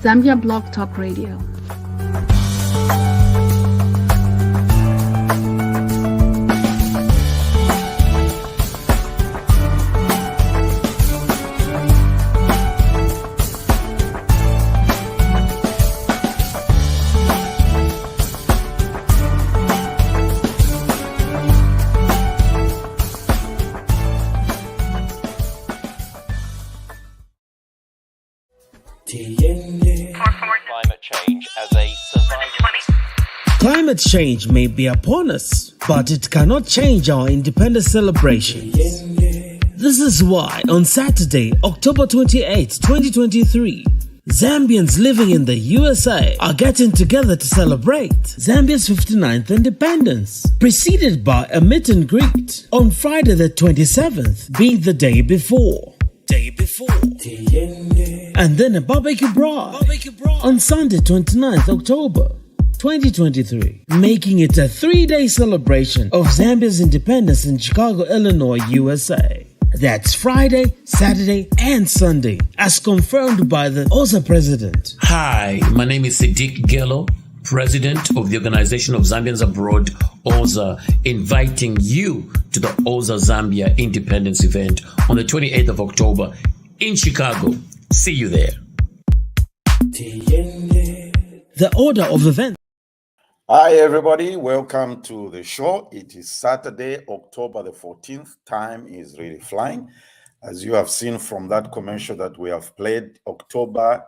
Zambia Blog Talk Radio. Climate change as a survival. Climate change may be upon us, but it cannot change our independence celebrations. This is why on Saturday, October 28, 2023, Zambians living in the USA are getting together to celebrate Zambia's 59th independence, preceded by a meet and greet on Friday the 27th, being the day before. And then a barbecue braai on Sunday 29th October 2023, making it a 3-day celebration of Zambia's independence in Chicago, Illinois, USA. That's Friday, Saturday, and Sunday, as confirmed by the OZA president. Hi, my name is Siddiq Gello, president of the Organization of Zambians Abroad, OZA, inviting you to the OZA Zambia Independence event on the 28th of October in Chicago. See you there. The order of events. Hi, everybody. Welcome to the show. It is Saturday, October the 14th. Time is really flying. As you have seen from that commercial that we have played, October,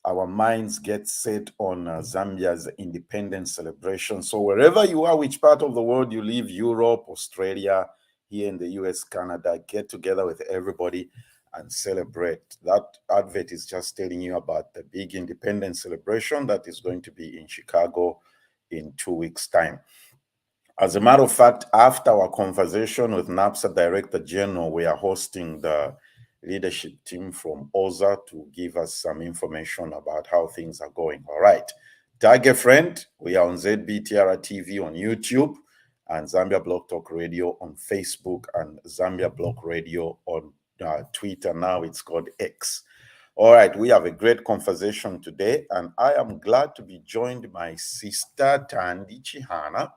our minds get set on Zambia's independence celebration. So wherever you are, which part of the world you live, Europe, Australia, here in the US, Canada, get together with everybody and celebrate. That advert is just telling you about the big independence celebration that is going to be in Chicago in 2 weeks' time. As a matter of fact, after our conversation with NAPSA Director General, we are hosting the leadership team from OZA to give us some information about how things are going. All right. Tag a friend. We are on ZBTR TV on YouTube and Zambia Blog Talk Radio on Facebook and Zambia Blog Radio on Twitter. Now it's called X. All right. We have a great conversation today, and I am glad to be joined by Sister Tandi Chihana,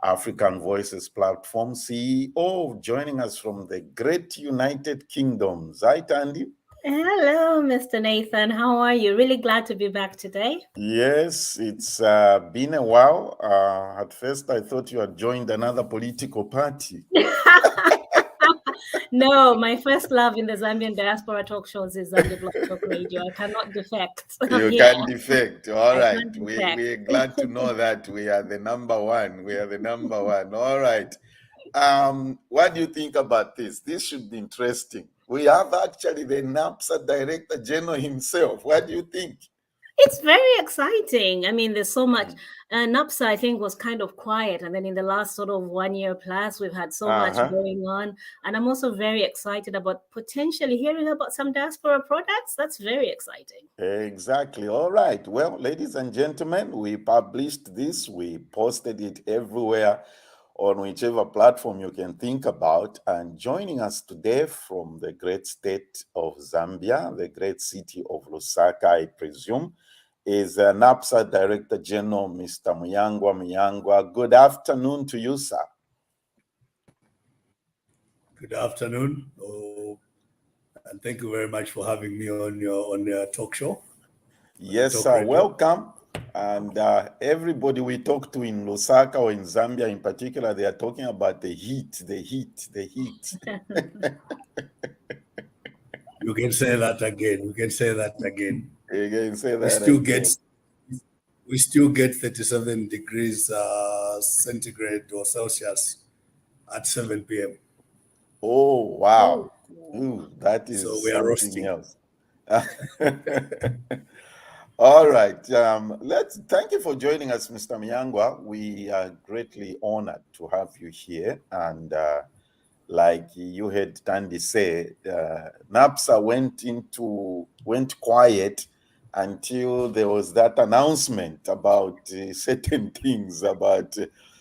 African Voices Platform CEO, joining us from the great United Kingdom. Hi, Tandi. Hello, Mr. Nathan. How are you? Really glad to be back today. Yes, it's been a while. At first, I thought you had joined another political party. No, my first love in the Zambian diaspora talk shows is Zambia Blog Talk Radio. I cannot defect. You can't defect. All right. We're glad to know that we are the number one. All right. What do you think about this? This should be interesting. We have actually the NAPSA Director General himself. What do you think? It's very exciting. I mean, there's so much. NAPSA, I think, was kind of quiet. And then in the last sort of 1 year plus, we've had so much going on. And I'm also very excited about potentially hearing about some diaspora products. That's very exciting. Exactly. All right. Well, ladies and gentlemen, we published this. We posted it everywhere on whichever platform you can think about. And joining us today from the great state of Zambia, the great city of Lusaka, I presume, is NAPSA Director General, Mr. Muyangwa. Good afternoon to you, sir. Good afternoon. And thank you very much for having me on your talk show. Yes, sir. Welcome. And everybody we talk to in Lusaka or in Zambia in particular, they are talking about the heat. You can say that again. You can say that we still get 37 degrees centigrade or Celsius at 7 p.m. Oh, wow. Ooh, that is so we are roasting else. All right. Thank you for joining us, Mr. Muyangwa. We are greatly honored to have you here. And like you heard Tandi say, NAPSA went quiet until there was that announcement about certain things.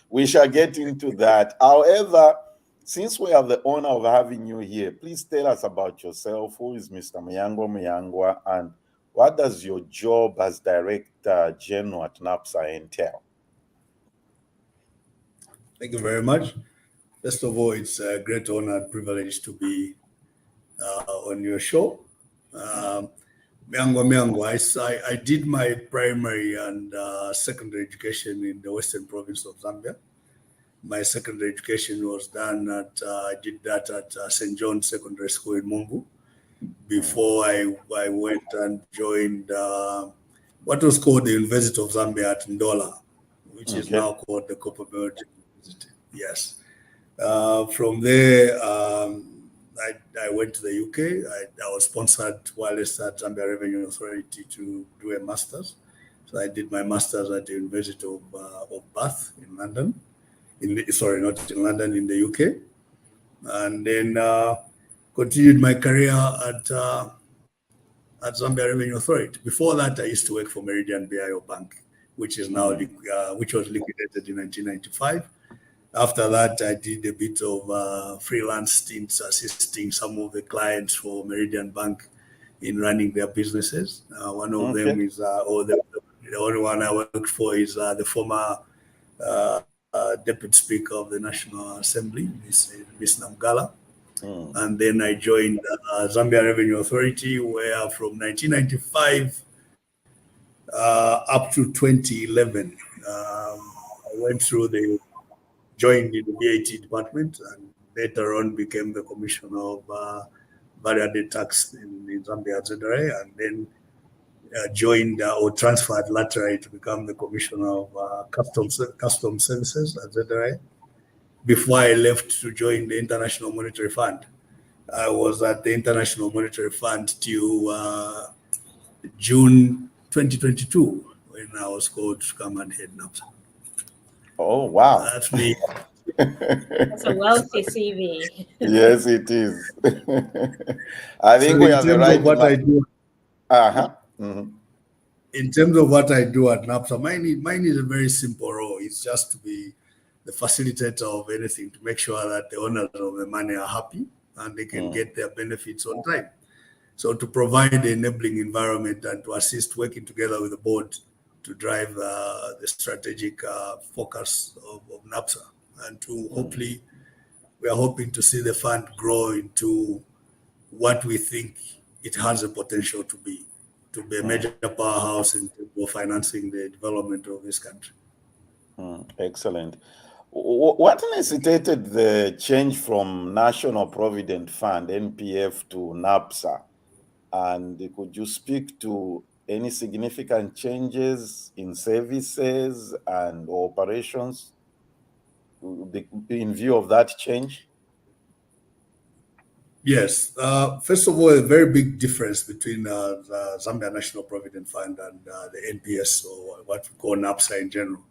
We shall get into that. However, since we have the honor of having you here, please tell us about yourself. Who is Mr. Muyangwa, and what does your job as Director General at NAPSA entail? Thank you very much. First of all, it's a great honor and privilege to be on your show. Muyangwa, I did my primary and secondary education in the Western Province of Zambia. My secondary education was done I did that at St. John's Secondary School in Mungu before I went and joined what was called the University of Zambia at Ndola, which is now called the Copperbelt University. Yes. From there, I went to the UK. I was sponsored while at Zambia Revenue Authority to do a master's. So I did my master's at the University of Bath in London. Sorry, not in London, in the UK. And then continued my career at Zambia Revenue Authority. Before that, I used to work for Meridian BIO Bank, which is now which was liquidated in 1995. After that, I did a bit of freelance stints assisting some of the clients for Meridian Bank in running their businesses. One of them is, or the only one I worked for is the former Deputy Speaker of the National Assembly, Ms. Namgala. And then I joined Zambia Revenue Authority, where from 1995 up to 2011, I went through joined in the VAT department, and later on became the Commissioner of Value-Added Tax in Zambia at ZRA, and then joined or transferred laterally to become the Commissioner of Custom Services at ZRA. Before I left to join the International Monetary Fund, I was at the International Monetary Fund till June 2022, when I was called to come and head NAPSA. Oh, wow. That's me. That's a wealthy CV. Yes, it is. I think we have the right. What I do. Mm-hmm. In terms of what I do at NAPSA, mine is a very simple role. It's just to be the facilitator of anything, to make sure that the owners of the money are happy and they can get their benefits on time. So to provide the enabling environment and to assist working together with the board to drive the strategic focus of NAPSA, and to hopefully, we are hoping to see the fund grow into what we think it has the potential to be a major powerhouse in terms of financing the development of this country. Excellent. What necessitated the change from National Provident Fund, NPF, to NAPSA? And could you speak to any significant changes in services and operations in view of that change? Yes. First of all, a very big difference between the Zambia National Provident Fund and the NPS, or what we call NAPSA in general,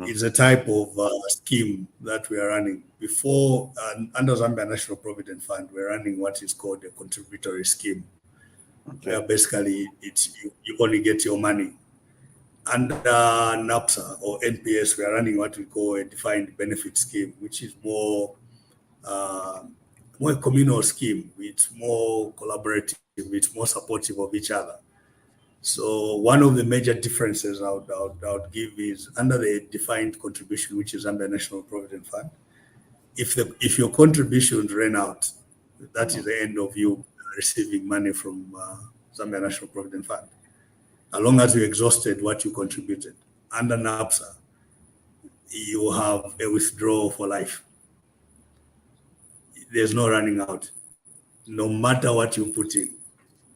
is a type of scheme that we are running. Before, under Zambia National Provident Fund, we're running what is called a contributory scheme. Where basically you only get your money. Under NAPSA or NPS, we are running what we call a defined benefit scheme, which is more a communal scheme. It's more collaborative, it's more supportive of each other. So one of the major differences I would give is under the defined contribution, which is under National Provident Fund, if your contributions ran out, that is the end of you receiving money from Zambia National Provident Fund, as long as you exhausted what you contributed. Under NAPSA, you have a withdrawal for life. There's no running out, no matter what you put in.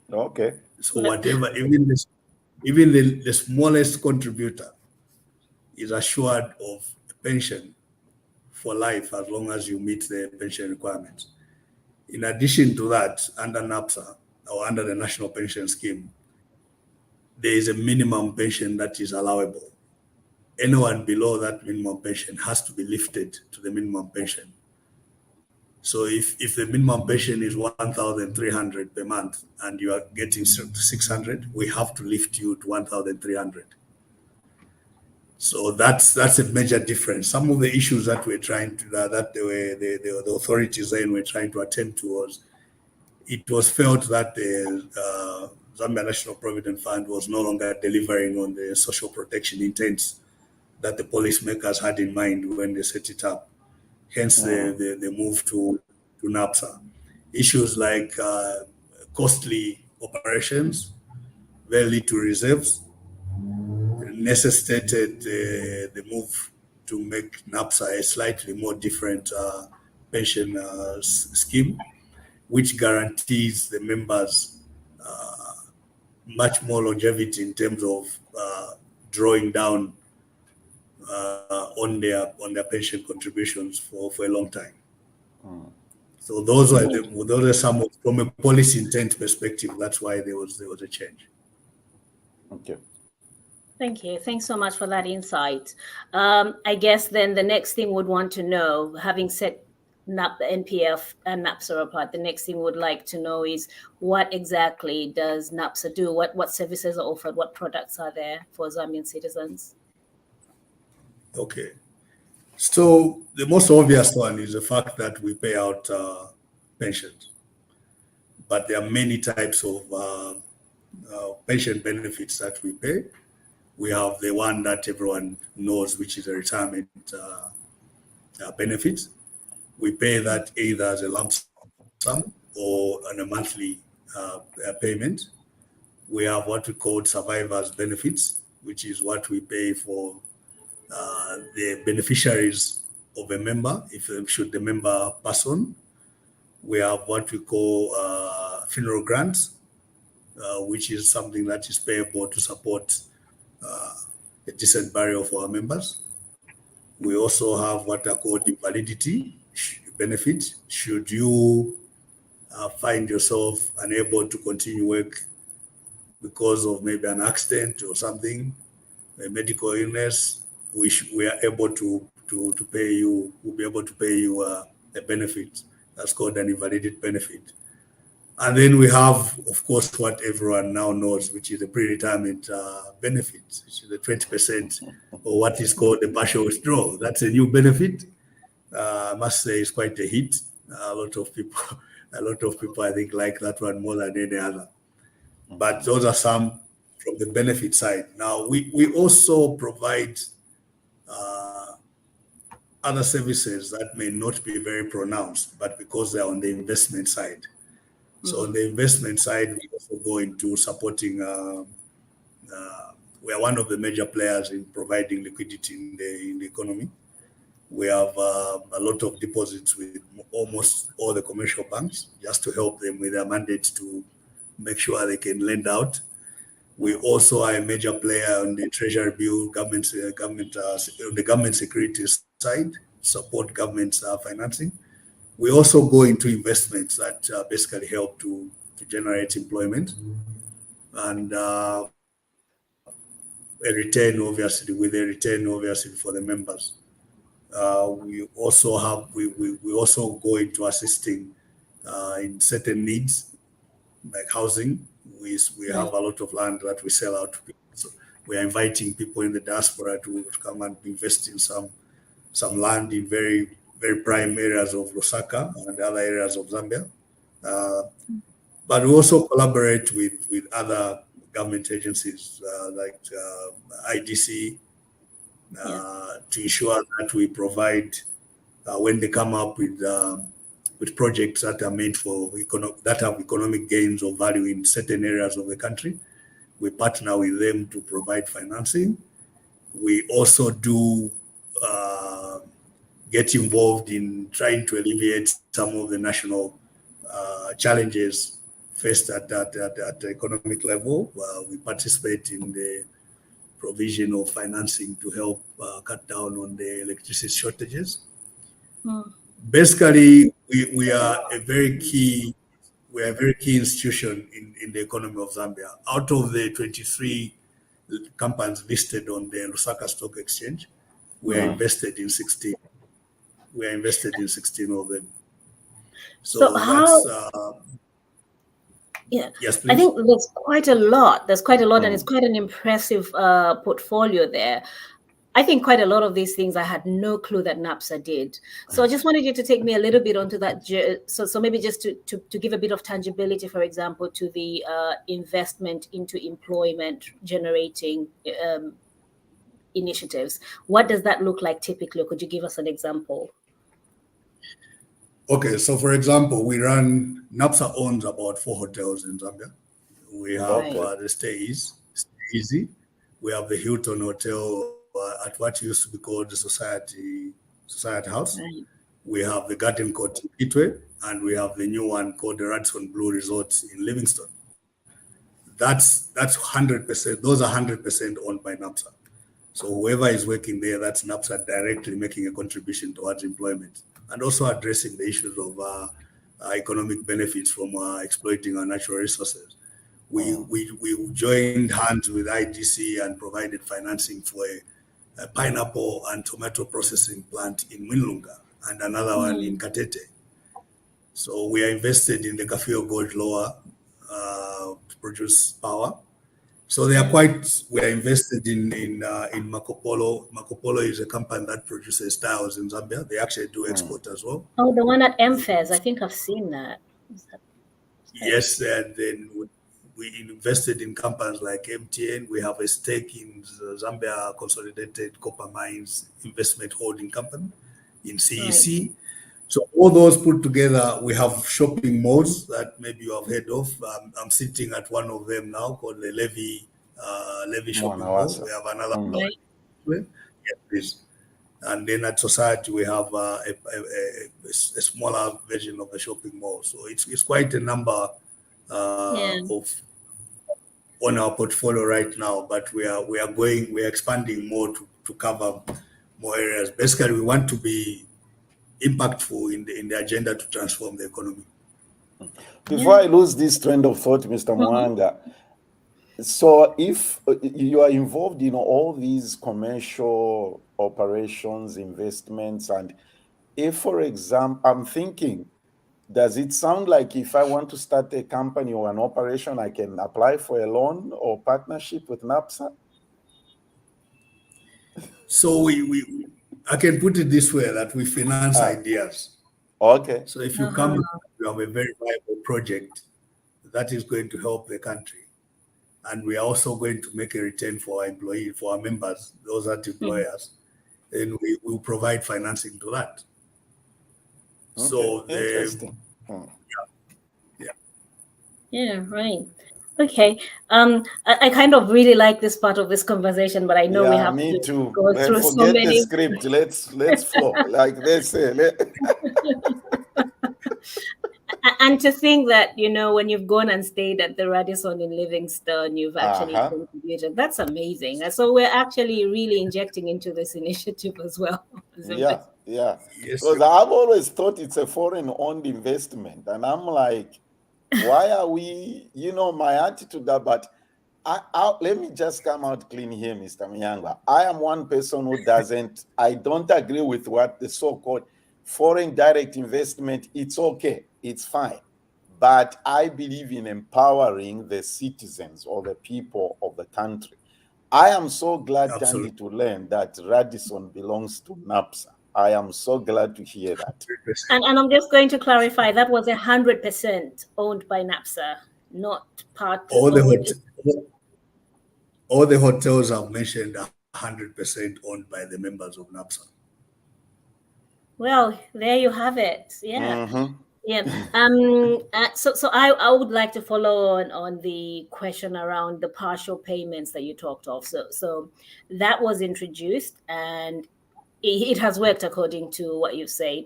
Okay. So whatever, even the smallest contributor is assured of a pension for life as long as you meet the pension requirements. In addition to that, under NAPSA or under the National Pension Scheme, there is a minimum pension that is allowable. Anyone below that minimum pension has to be lifted to the minimum pension. So if the minimum pension is 1,300 per month and you are getting 600, we have to lift you to 1,300. So that's a major difference. Some of the issues that we're trying to the authorities then were trying to attend to was, it was felt that Zambia National Provident Fund was no longer delivering on the social protection intents that the policymakers had in mind when they set it up. Hence, the move to NAPSA. Issues like costly operations, very little reserves, necessitated the move to make NAPSA a slightly more different pension scheme, which guarantees the members much more longevity in terms of drawing down on their pension contributions for a long time. So those are some of, from a policy intent perspective. That's why there was a change. Okay. Thank you. Thanks so much for that insight. I guess then the next thing we'd want to know, having set NPF and NAPSA apart, the next thing we'd like to know is what exactly does NAPSA do? What services are offered? What products are there for Zambian citizens? Okay. So the most obvious one is the fact that we pay out pensions. But there are many types of pension benefits that we pay. We have the one that everyone knows, which is a retirement benefit. We pay that either as a lump sum or on a monthly payment. We have what we call survivors benefits, which is what we pay for the beneficiaries of a member, should the member pass on. We have what we call funeral grants, which is something that is payable to support a decent burial for our members. We also have what are called invalidity benefits. Should you find yourself unable to continue work because of maybe an accident or something, a medical illness, we are able to pay you. We'll be able to pay you a benefit that's called an invalidated benefit. And then we have, of course, what everyone now knows, which is the pre-retirement benefit, which is the 20% or what is called the partial withdrawal. That's a new benefit. I must say it's quite a hit. A lot of people, I think, like that one more than any other. But those are some from the benefit side. Now, we also provide other services that may not be very pronounced, but because they're on the investment side. So on the investment side, we also go into supporting. We are one of the major players in providing liquidity in the economy. We have a lot of deposits with almost all the commercial banks, just to help them with their mandates to make sure they can lend out. We also are a major player on the treasury bill, on the government securities side, support government's financing. We also go into investments that basically help to generate employment and a return, obviously, for the members. We also go into assisting in certain needs like housing. We have a lot of land that we sell out to people. So we are inviting people in the diaspora to come and invest in some land in very, very prime areas of Lusaka and other areas of Zambia. But we also collaborate with other government agencies like IDC to ensure that we provide, when they come up with projects that are made for that have economic gains or value in certain areas of the country, we partner with them to provide financing. We also do get involved in trying to alleviate some of the national challenges faced at the economic level. We participate in the provision of financing to help cut down on the electricity shortages. Basically, we are a very key institution in the economy of Zambia. Out of the 23 companies listed on the Lusaka Stock Exchange, we are invested in 16. We are invested in 16 of them. So how? Yes, please. I think there's quite a lot. And it's quite an impressive portfolio there. I think quite a lot of these things I had no clue that NAPSA did. So I just wanted you to take me a little bit onto that. So maybe just to give a bit of tangibility, for example, to the investment into employment generating initiatives. What does that look like typically? Could you give us an example? Okay, so for example, NAPSA owns about 4 hotels in Zambia. We have the Stay Easy. We have the Hilton Hotel at what used to be called the Society House. Right. We have the Garden Court in Kitwe, and we have the new one called the Radisson Blue Resort in Livingstone. That's 100%. Those are 100% owned by NAPSA. So whoever is working there, that's NAPSA directly making a contribution towards employment and also addressing the issues of economic benefits from exploiting our natural resources. We joined hands with IGC and provided financing for a pineapple and tomato processing plant in Mwinlunga and another one in Katete. So we are invested in the Kafio Gold Lower to produce power. So we are invested in Marco Polo. Marco Polo is a company that produces tiles in Zambia. They actually do export as well. Oh, the one at MFES. I think I've seen that. Yes, and then we invested in companies like MTN. We have a stake in Zambia Consolidated Copper Mines Investment Holding Company in CEC. Right. So all those put together, we have shopping malls that maybe you have heard of. I'm sitting at one of them now called the Levy Shopping Mall. We have another one. Right. Yes, please. And then at Society, we have a smaller version of the shopping mall. So it's quite a number of on our portfolio right now, but we are expanding more to cover more areas. Basically, we want to be impactful in the agenda to transform the economy. Before I lose this trend of thought, Mr. Muyangwa, so if you are involved in all these commercial operations, investments, and if, for example, I'm thinking, does it sound like if I want to start a company or an operation, I can apply for a loan or partnership with NAPSA? So I can put it this way, that we finance ideas. Okay. So if you come, you have a very viable project that is going to help the country. And we are also going to make a return for our employees, for our members, those are employers, then we will provide financing to that. Okay. So interesting. Yeah, right. Okay. I kind of really like this part of this conversation, but I know we have to go through so many. Forget the script. Let's flow, like they say. And to think that, when you've gone and stayed at the Radisson in Livingstone, you've actually contributed. That's amazing. And so we're actually really injecting into this initiative as well. Yeah. Because I've always thought it's a foreign-owned investment. And I'm like, why are we, my attitude that, but let me just come out clean here, Mr. Muyangwa. I am one person who I don't agree with what the so-called foreign direct investment. It's okay. It's fine. But I believe in empowering the citizens or the people of the country. I am so glad, Tandy, to learn that Radisson belongs to NAPSA. I am so glad to hear that. And I'm just going to clarify, that was 100% owned by NAPSA, not part. All the hotels I've mentioned are 100% owned by the members of NAPSA. Well, there you have it. Yeah. Yeah. So I would like to follow on the question around the partial payments that you talked of. So that was introduced and it has worked according to what you've said.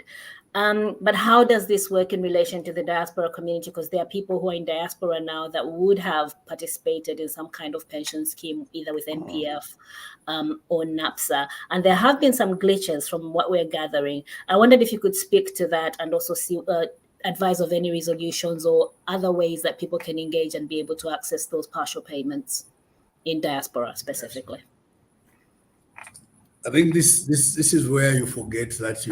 But how does this work in relation to the diaspora community? Because there are people who are in diaspora now that would have participated in some kind of pension scheme, either with NPF or NAPSA. And there have been some glitches from what we're gathering. I wondered if you could speak to that and also advise of any resolutions or other ways that people can engage and be able to access those partial payments in diaspora specifically. I think this is where you forget that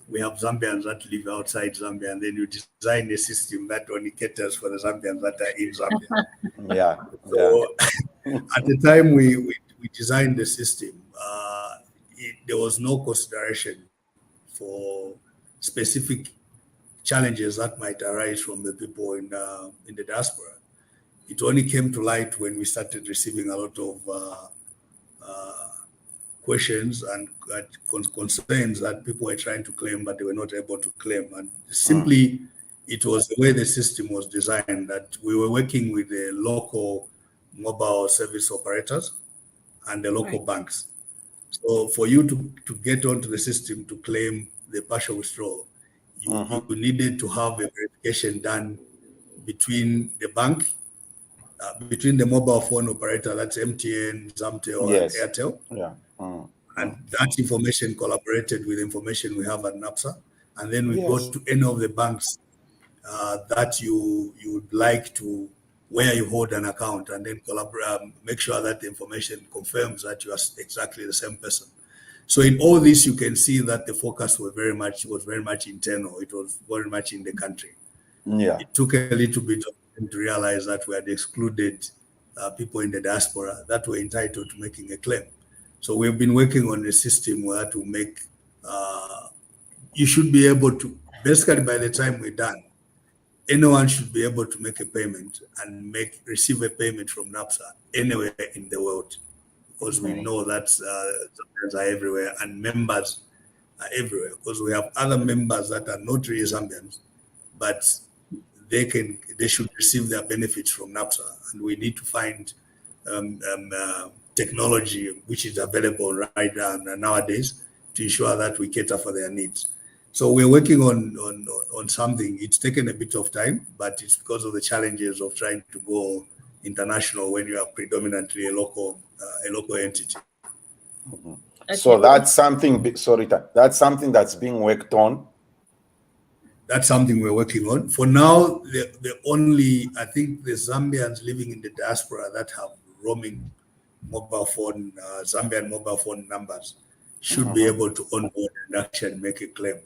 we have Zambians that live outside Zambia, and then you design a system that only caters for the Zambians that are in Zambia. Yeah. So at the time we designed the system, there was no consideration for specific challenges that might arise from the people in the diaspora. It only came to light when we started receiving a lot of questions and concerns that people were trying to claim, but they were not able to claim. And simply, it was the way the system was designed that we were working with the local mobile service operators and the local banks. So for you to get onto the system to claim the partial withdrawal, you needed to have a verification done between the bank, between the mobile phone operator, that's MTN, Zamtel, and Airtel. Yeah. And that information collaborated with information we have at NAPSA. And then we go to any of the banks that you would like to, where you hold an account, and then make sure that the information confirms that you are exactly the same person. So in all this, you can see that the focus was very much internal. It was very much in the country. Yeah. It took a little bit of time to realize that we had excluded people in the diaspora that were entitled to making a claim. So we've been working on a system where to make, you should be able to, basically by the time we're done, anyone should be able to make a payment and receive a payment from NAPSA anywhere in the world, because we know that Zambians are everywhere and members are everywhere, because we have other members that are not really Zambians, but they should receive their benefits from NAPSA, and we need to find technology which is available right now nowadays to ensure that we cater for their needs. So we're working on something. It's taken a bit of time, but it's because of the challenges of trying to go international when you are predominantly a local entity. So that's something. That's something that's being worked on. That's something we're working on. For now, I think the Zambians living in the diaspora that have roaming mobile phone, Zambian mobile phone numbers should be able to onboard and actually make a claim.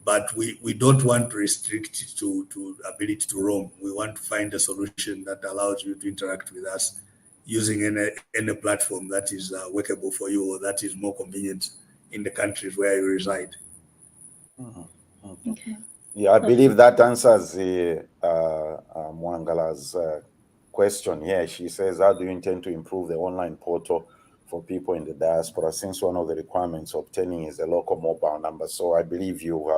But we don't want to restrict it to ability to roam. We want to find a solution that allows you to interact with us using any platform that is workable for you or that is more convenient in the countries where you reside. Okay. Yeah, I believe that answers Mwangala's question here. She says, how do you intend to improve the online portal for people in the diaspora, since one of the requirements obtaining is a local mobile number? So I believe you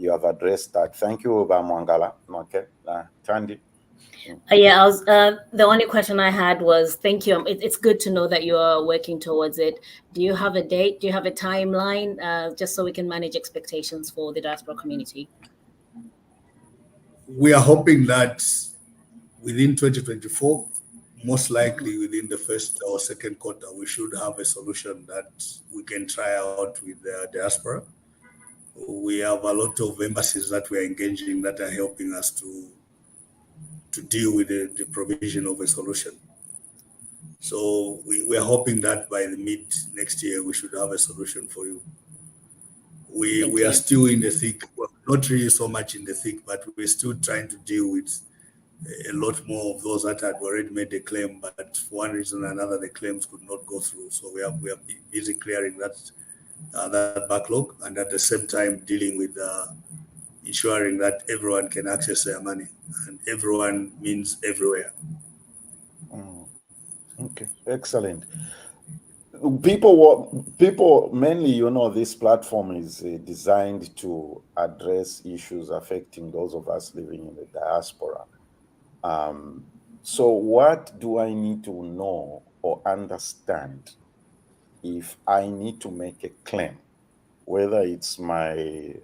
have addressed that. Thank you, Mwangala. Okay, Tandy. Yeah, the only question I had was, thank you. It's good to know that you are working towards it. Do you have a date? Do you have a timeline, just so we can manage expectations for the diaspora community? We are hoping that within 2024, most likely within the first or second quarter, we should have a solution that we can try out with the diaspora. We have a lot of embassies that we are engaging that are helping us to deal with the provision of a solution. So we are hoping that by the mid next year, we should have a solution for you. We are still in the thick, well, not really so much in the thick, but we're still trying to deal with a lot more of those that had already made a claim, but for one reason or another, the claims could not go through. So we are busy clearing that backlog, and at the same time dealing with ensuring that everyone can access their money, and everyone means everywhere. Okay, excellent. People mainly, this platform is designed to address issues affecting those of us living in the diaspora. So what do I need to know or understand if I need to make a claim, whether it's my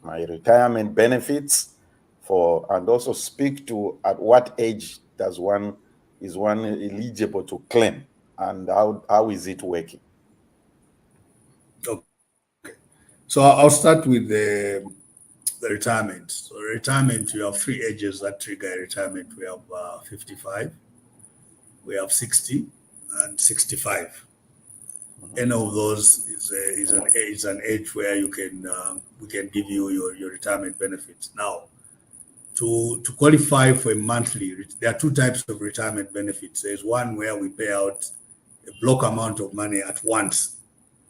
my retirement benefits and also speak to at what age is one eligible to claim, and how is it working? Okay. So I'll start with the retirement. So retirement, you have three ages that trigger retirement. We have 55, we have 60, and 65. Any of those is an age where we can give you your retirement benefits. Now, to qualify for a monthly, there are two types of retirement benefits. There's one where we pay out a block amount of money at once.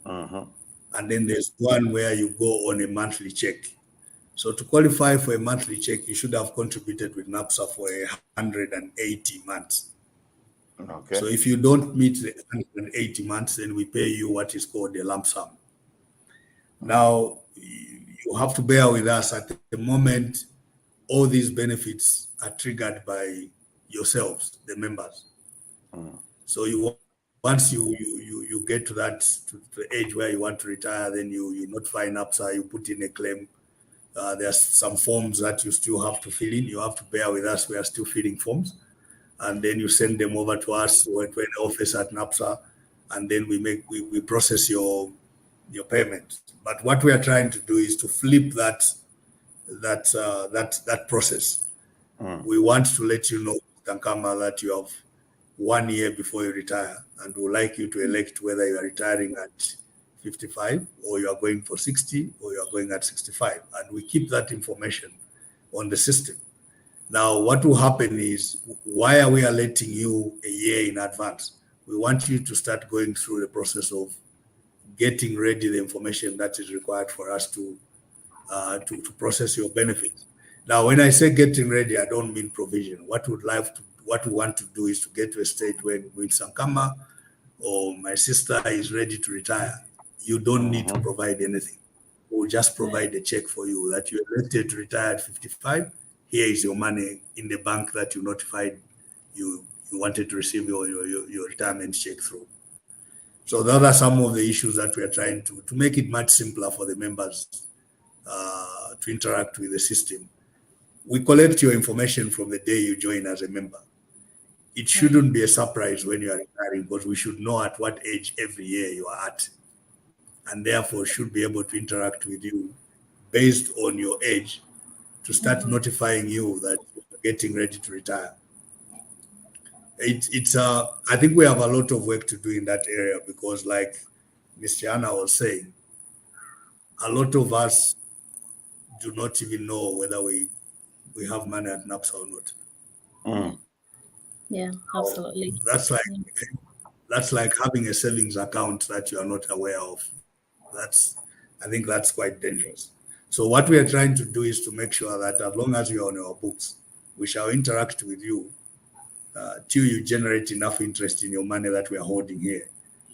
And then there's one where you go on a monthly check. So to qualify for a monthly check, you should have contributed with NAPSA for 180 months. Okay. So if you don't meet the 180 months, then we pay you what is called a lump sum. Now, you have to bear with us at the moment. All these benefits are triggered by yourselves, the members. So once you get to the age where you want to retire, then you notify NAPSA, you put in a claim. There's some forms that you still have to fill in. You have to bear with us. We are still filling forms. And then you send them over to us to an office at NAPSA, and then we process your payment. But what we are trying to do is to flip that process. We want to let you know, Tankama, that you have 1 year before you retire, and we would like you to elect whether you are retiring at 55 or you are going for 60 or you are going at 65. And we keep that information on the system. Now, what will happen is, why are we alerting you a year in advance? We want you to start going through the process of getting ready the information that is required for us to process your benefits. Now, when I say getting ready, I don't mean provision. What we want to do is to get to a state when Sankama or my sister is ready to retire. You don't need to provide anything. We'll just provide a check for you that you elected to retire at 55. Here is your money in the bank that you notified you wanted to receive your retirement check through. So those are some of the issues that we are trying to make it much simpler for the members to interact with the system. We collect your information from the day you join as a member. It shouldn't be a surprise when you are retiring, because we should know at what age every year you are at, and therefore should be able to interact with you based on your age to start notifying you that you're getting ready to retire. I think we have a lot of work to do in that area, because like Mr. Anna was saying, a lot of us do not even know whether we have money at NAPSA or not. Yeah, absolutely. That's like having a savings account that you are not aware of. I think that's quite dangerous. So what we are trying to do is to make sure that as long as you're on our books, we shall interact with you till you generate enough interest in your money that we are holding here,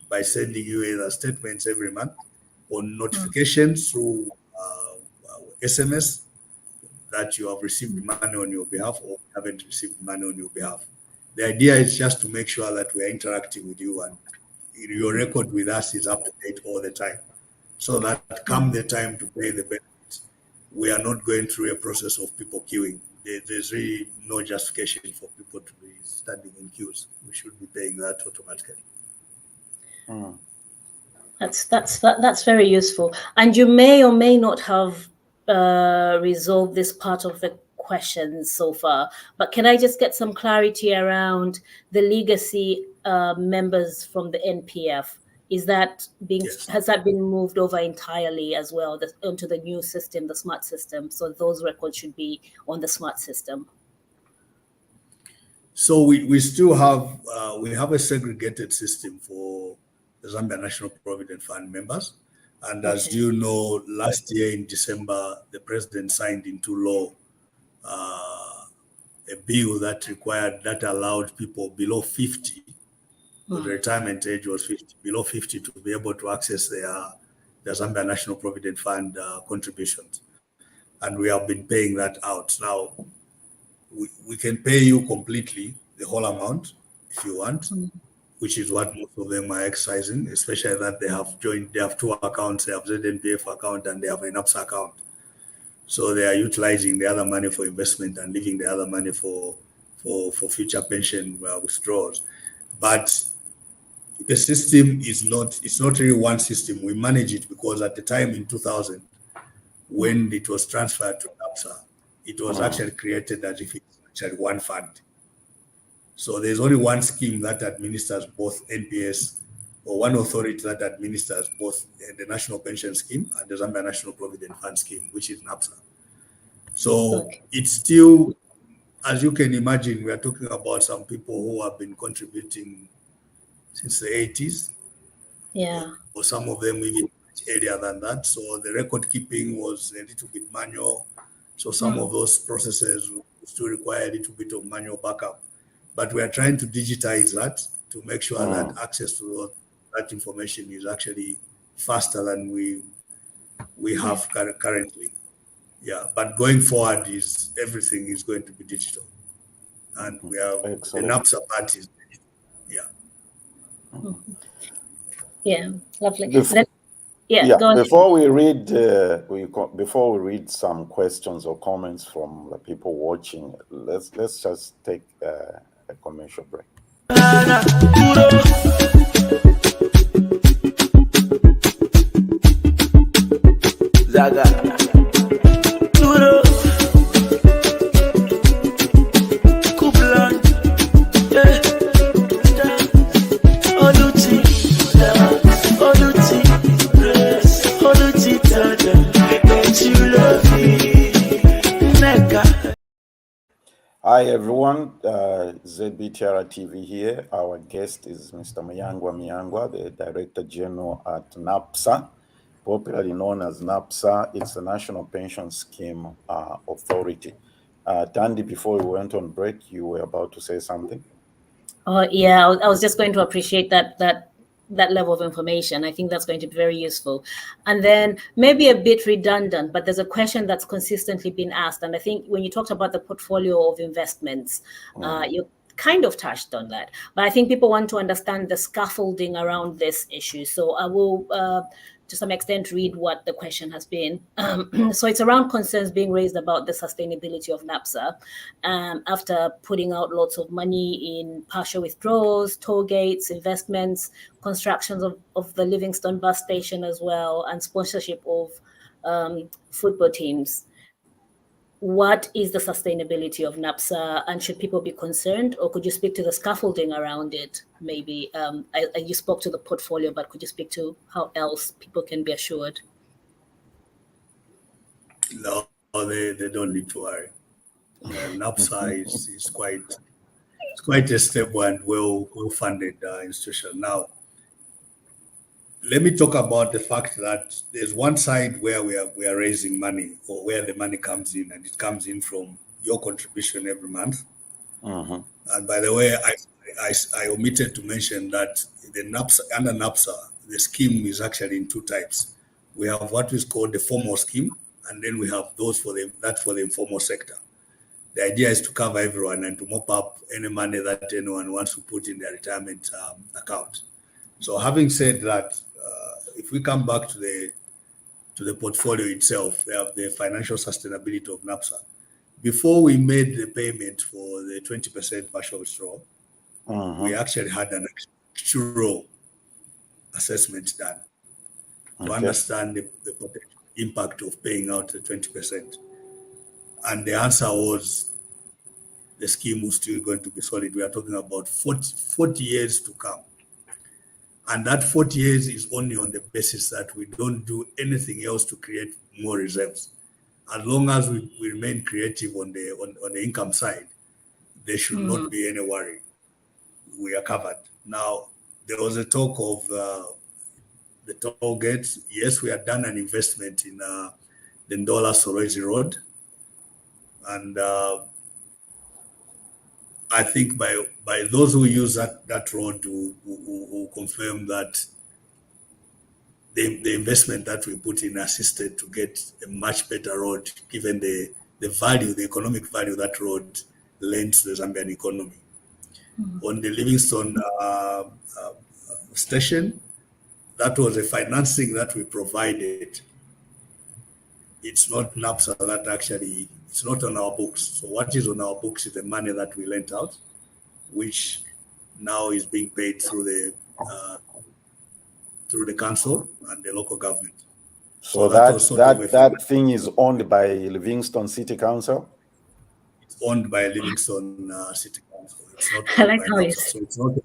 by sending you either statements every month or notifications through SMS that you have received money on your behalf or haven't received money on your behalf. The idea is just to make sure that we are interacting with you and your record with us is up to date all the time, so that come the time to pay the benefits, we are not going through a process of people queuing. There's really no justification for people to be standing in queues. We should be paying that automatically. That's very useful. And you may or may not have resolved this part of the questions so far, but can I just get some clarity around the legacy members from the NPF? Is that has that been moved over entirely as well onto the new system, the smart system? So those records should be on the smart system. So we still have we have a segregated system for the Zambia National Provident Fund members. And as you know, last year in December, the president signed into law a bill that allowed people below 50, the retirement age was 50, below 50, to be able to access the Zambia National Provident Fund contributions. And we have been paying that out. Now, we can pay you completely the whole amount if you want, which is what most of them are exercising, especially that they have two accounts, they have ZNPF account and they have an NAPSA account. So they are utilizing the other money for investment and leaving the other money for future pension withdrawals. But the system it's not really one system. We manage it because at the time in 2000, when it was transferred to NAPSA, it was actually created as if it's actually one fund. So there's only one scheme that administers both NPS, or one authority that administers both the National Pension Scheme and the Zambia National Provident Fund Scheme, which is NAPSA. So it's still, as you can imagine, we are talking about some people who have been contributing since the 80s. Yeah. Or some of them even much earlier than that. So the record keeping was a little bit manual. So some of those processes still require a little bit of manual backup. But we are trying to digitize that to make sure that access to that information is actually faster than we have currently. Yeah, but going forward is everything is going to be digital, and we have the Excellent. NAPSA parties. Yeah. Yeah, lovely. Bef- Then, yeah, go ahead. before we read some questions or comments from the people watching, let's just take a commercial break. Zaga. Hi everyone, ZBTR TV here. Our guest is Mr. Muyangwa, the Director General at NAPSA, popularly known as NAPSA. It's the National Pension Scheme Authority. Tandy, before we went on break, you were about to say something? Yeah, I was just going to appreciate that level of information. I think that's going to be very useful. And then maybe a bit redundant, but there's a question that's consistently been asked. And I think when you talked about the portfolio of investments, you kind of touched on that. But I think people want to understand the scaffolding around this issue. So I will, to some extent, read what the question has been. So it's around concerns being raised about the sustainability of NAPSA after putting out lots of money in partial withdrawals, toll gates, investments, constructions of the Livingstone bus station as well, and sponsorship of football teams. What is the sustainability of NAPSA, and should people be concerned, or could you speak to the scaffolding around it? Maybe you spoke to the portfolio, but could you speak to how else people can be assured? No, they don't need to worry. NAPSA is quite a stable and well-funded institution. Now, let me talk about the fact that there's one side where we are raising money, or where the money comes in, and it comes in from your contribution every month. And by the way, I omitted to mention that the NAPSA, under NAPSA, the scheme is actually in two types. We have what is called the formal scheme, and then we have those for the informal sector. The idea is to cover everyone and to mop up any money that anyone wants to put in their retirement account. So having said that, if we come back to the portfolio itself, we have the financial sustainability of NAPSA. Before we made the payment for the 20% partial withdrawal, we actually had an actual assessment done to understand the potential impact of paying out the 20%. And the answer was the scheme was still going to be solid. We are talking about 40 years to come. And that 40 years is only on the basis that we don't do anything else to create more reserves. As long as we remain creative on the income side, there should not be any worry. We are covered. Now, there was a talk of the toll gates. Yes, we have done an investment in the Ndola Sorezi Road. And I think by those who use that road who confirm that the investment that we put in assisted to get a much better road, given the value, the economic value that road lends to the Zambian economy. On the Livingstone station, that was a financing that we provided. It's not NAPSA that actually, it's not on our books. So what is on our books is the money that we lent out, which now is being paid through the council and the local government. So that thing is owned by Livingstone City Council? It's owned by Livingstone City Council. It's not owned by NAPSA, so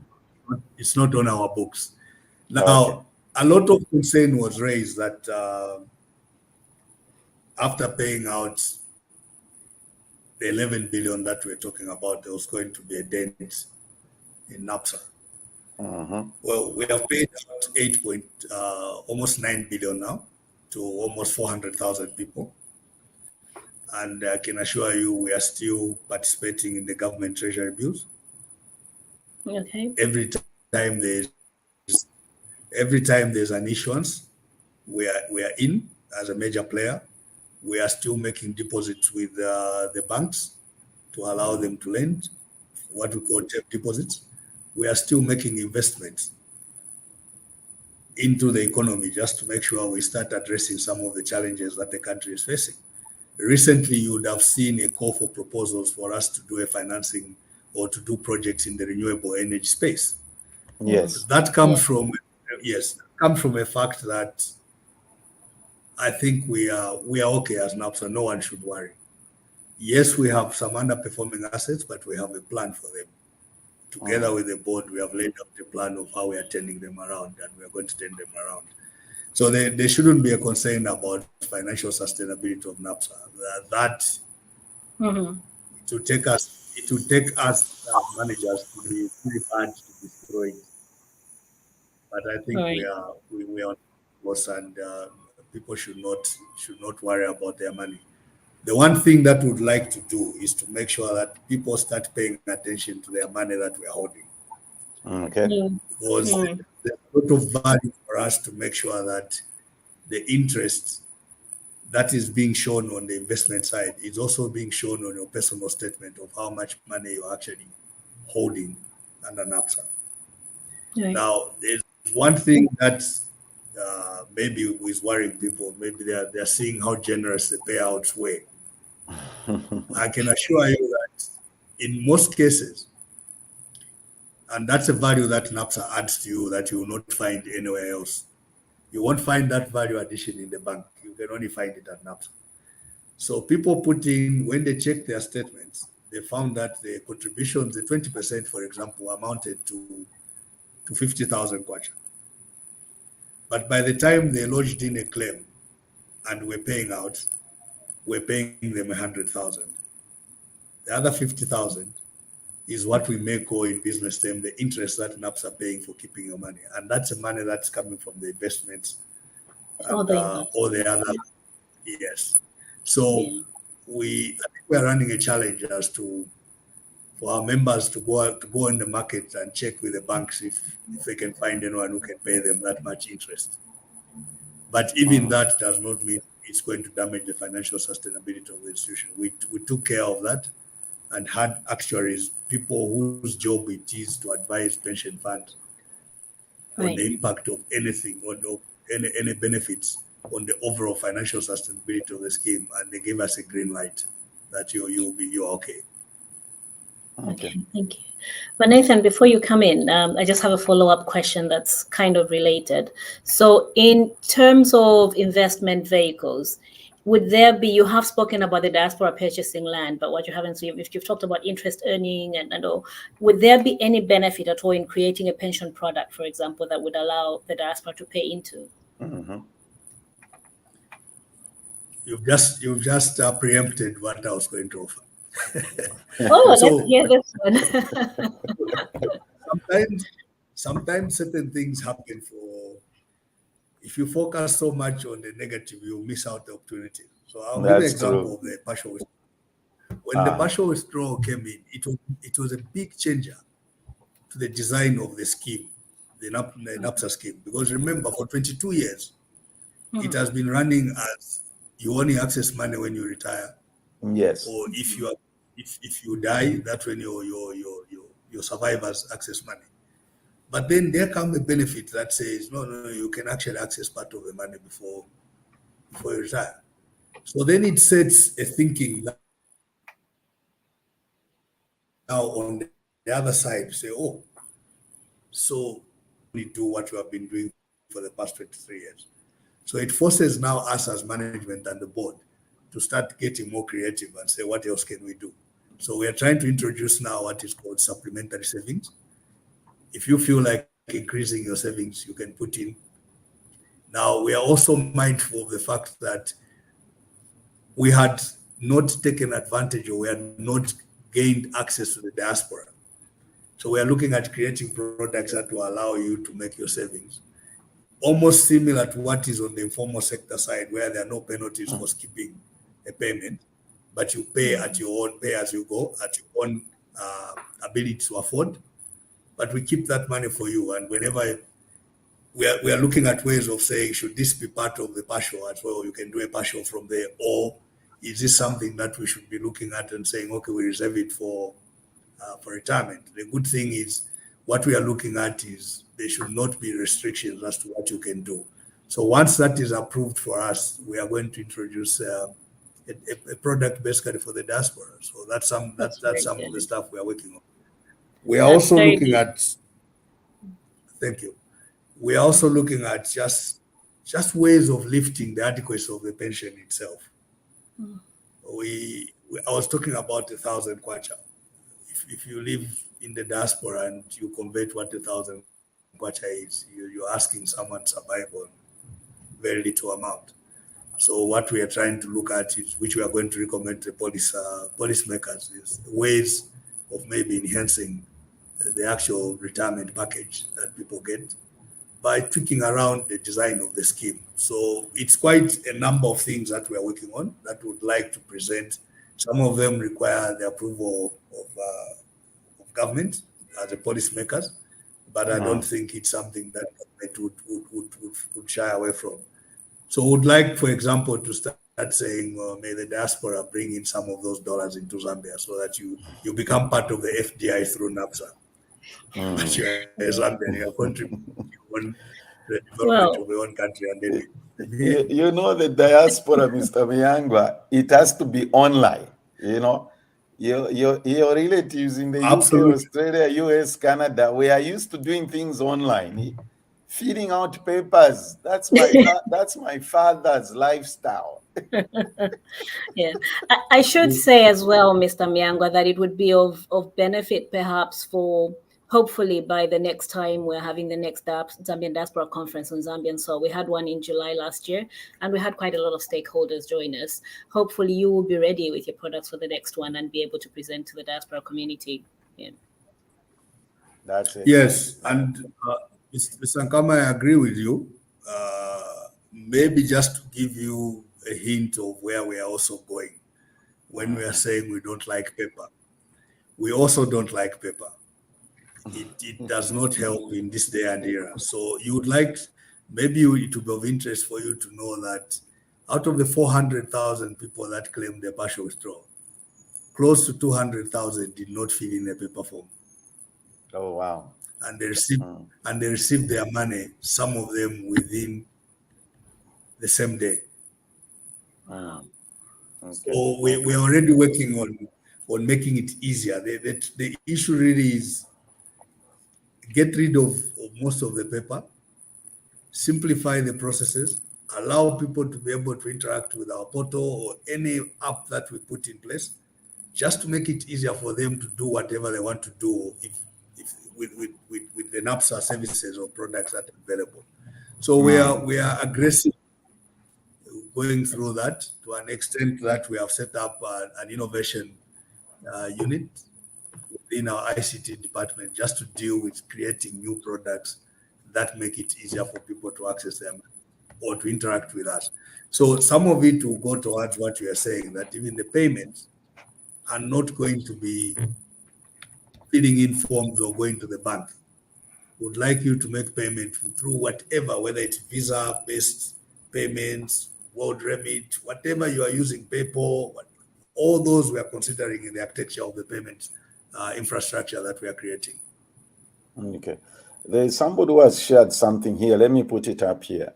it's not on our books. Now, a lot of concern was raised that after paying out the 11 billion that we're talking about, there was going to be a dent in NAPSA. Well, we have paid out almost 9 billion now to almost 400,000 people. And I can assure you, we are still participating in the government treasury bills. Okay. Every time there's an issuance, we are in as a major player. We are still making deposits with the banks to allow them to lend, what we call term deposits. We are still making investments into the economy just to make sure we start addressing some of the challenges that the country is facing. Recently, you would have seen a call for proposals for us to do a financing or to do projects in the renewable energy space. Yes. That comes from a fact that I think we are okay as NAPSA. No one should worry. Yes, we have some underperforming assets, but we have a plan for them. Together with the board, we have laid out a plan of how we are turning them around, and we are going to turn them around. So there shouldn't be a concern about financial sustainability of NAPSA. It will take us managers to be really bad to destroy it. But I think we are on course, and people should not worry about their money. The one thing that we'd like to do is to make sure that people start paying attention to their money that we're holding. Okay. Because there's a lot of value for us to make sure that the interest that is being shown on the investment side is also being shown on your personal statement of how much money you're actually holding under NAPSA. Right. Now, there's one thing that maybe is worrying people. Maybe they're seeing how generous the payouts were. I can assure you that in most cases, and that's a value that NAPSA adds to you that you will not find anywhere else. You won't find that value addition in the bank. You can only find it at NAPSA. So people put in, when they check their statements, they found that the contributions, the 20%, for example, amounted to 50,000 kwacha. But by the time they lodged in a claim and we're paying out, we're paying them 100,000. The other 50,000 is what we may call in business term the interest that NAPS are paying for keeping your money, and that's the money that's coming from the investments and all the other. Yes. So I think we're running a challenge as to for our members to go in the market and check with the banks if they can find anyone who can pay them that much interest. But even that does not mean it's going to damage the financial sustainability of the institution. We took care of that and had actuaries, people whose job it is to advise pension funds on the impact of anything, on any benefits on the overall financial sustainability of the scheme, and they gave us a green light that you're okay. Okay, thank you. But Nathan, before you come in, I just have a follow-up question that's kind of related. So in terms of investment vehicles, would there be, you have spoken about the diaspora purchasing land, but what you haven't seen, if you've talked about interest earning and all, would there be any benefit at all in creating a pension product, for example, that would allow the diaspora to pay into? You've just preempted what I was going to offer. Let's hear this one. sometimes certain things happen if you focus so much on the negative, you miss out the opportunity. So I'll give an example of the partial withdrawal. When the partial withdrawal came in, it was a big changer to the design of the scheme, the NAPSA scheme. Because remember, for 22 years, it has been running as you only access money when you retire. Yes. Or if you die, that's when your survivors access money. But then there comes a benefit that says, no, you can actually access part of the money before you retire. So then it sets a thinking now on the other side, say, so we do what we have been doing for the past 23 years. So it forces now us as management and the board to start getting more creative and say, what else can we do? So we are trying to introduce now what is called supplementary savings. If you feel like increasing your savings, you can put in. Now, we are also mindful of the fact that we had not taken advantage or we had not gained access to the diaspora. So we are looking at creating products that will allow you to make your savings. Almost similar to what is on the informal sector side, where there are no penalties for skipping a payment, but you pay at your own, pay as you go, at your own ability to afford. But we keep that money for you. And whenever we are looking at ways of saying, should this be part of the partial as well? You can do a partial from there. Or is this something that we should be looking at and saying, okay, we reserve it for retirement? The good thing is what we are looking at is there should not be restrictions as to what you can do. So once that is approved for us, we are going to introduce a product basically for the diaspora. So that's some of the stuff we are working on. We are also looking at, thank you. We are also looking at just ways of lifting the adequacy of the pension itself. I was talking about 1,000 kwacha. If you live in the diaspora and you convert what 1,000 kwacha is, you're asking someone to survive on very little amount. So what we are trying to look at is, which we are going to recommend to policymakers, is ways of maybe enhancing the actual retirement package that people get by tweaking around the design of the scheme. So it's quite a number of things that we are working on that we would like to present. Some of them require the approval of government as the policymakers, but I don't think it's something that government would shy away from. So would like, for example, to start saying, may the diaspora bring in some of those dollars into Zambia so that you become part of the FDI through NAPSA. But you're a Zambian, you're contributing to the development of your own country. And then you know, the diaspora, Mr. Muyangwa, it has to be online, you know. Your relatives in the UK, Australia, US, Canada, we are used to doing things online. Feeding out papers, that's my father's lifestyle. Yeah, I should say as well, Mr. Muyangwa, that it would be of benefit perhaps for, hopefully by the next time we're having the next Zambian Diaspora Conference on Zambian Soul. We had one in July last year, and we had quite a lot of stakeholders join us. Hopefully you will be ready with your products for the next one and be able to present to the diaspora community. Yeah. That's it. Yes, and Mr. Nkama, I agree with you. Maybe just to give you a hint of where we are also going when we are saying we don't like paper. We also don't like paper. It does not help in this day and era. So you would like, maybe it would be of interest for you to know that out of the 400,000 people that claimed their partial withdrawal, close to 200,000 did not fill in a paper form. Oh, wow. And they received their money, some of them within the same day. Okay. So we're already working on making it easier. The issue really is get rid of most of the paper, simplify the processes, allow people to be able to interact with our portal or any app that we put in place, just to make it easier for them to do whatever they want to do with the NAPSA services or products that are available. So we are aggressive going through that to an extent that we have set up an innovation unit within our ICT department just to deal with creating new products that make it easier for people to access them or to interact with us. So some of it will go towards what you are saying, that even the payments are not going to be filling in forms or going to the bank. Would like you to make payment through whatever, whether it's Visa-based payments, World Remit, whatever you are using, PayPal, all those we are considering in the architecture of the payment infrastructure that we are creating. Okay. There's somebody who has shared something here. Let me put it up here.